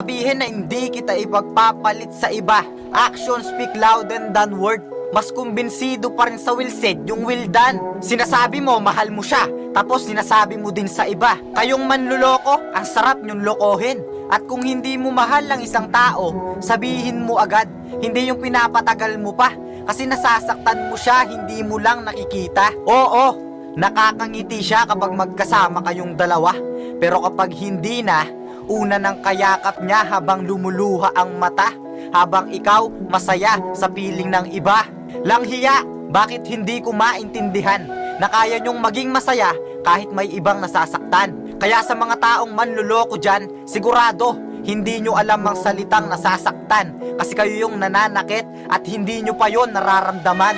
Sabihin na hindi kita ipagpapalit sa iba. Actions speak louder than word. Mas kumbinsido pa rin sa will said yung will done. Sinasabi mo mahal mo siya, tapos sinasabi mo din sa iba. Kayong manluloko, ang sarap nyong lokohin. At kung hindi mo mahal ang isang tao, sabihin mo agad. Hindi yung pinapatagal mo pa, kasi nasasaktan mo siya, hindi mo lang nakikita. Oo, nakakangiti siya kapag magkasama kayong dalawa. Pero kapag hindi na, una ng kayakap niya habang lumuluha ang mata, habang ikaw masaya sa piling ng iba. Langhiya, bakit hindi ko maintindihan na kaya nyong maging masaya kahit may ibang nasasaktan? Kaya sa mga taong manluloko dyan, sigurado hindi nyo alam ang salitang nasasaktan, kasi kayo yung nananakit at hindi nyo pa yon nararamdaman.